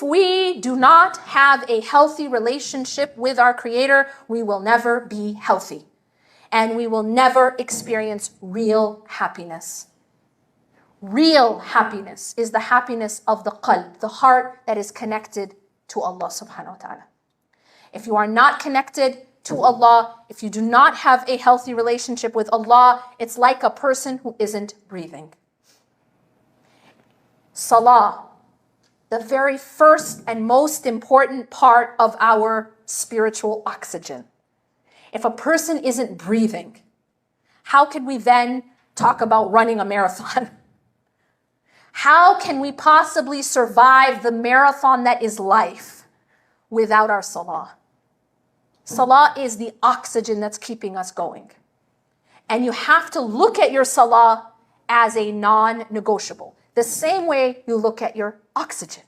we do not have a healthy relationship with our Creator, we will never be healthy. And we will never experience real happiness. Real happiness is the happiness of the qalb, the heart that is connected to Allah subhanahu wa ta'ala. If you are not connected to Allah, if you do not have a healthy relationship with Allah, it's like a person who isn't breathing. Salah, the very first and most important part of our spiritual oxygen. If a person isn't breathing, how can we then talk about running a marathon? How can we possibly survive the marathon that is life without our salah? Salah is the oxygen that's keeping us going. And you have to look at your salah as a non-negotiable, the same way you look at your oxygen.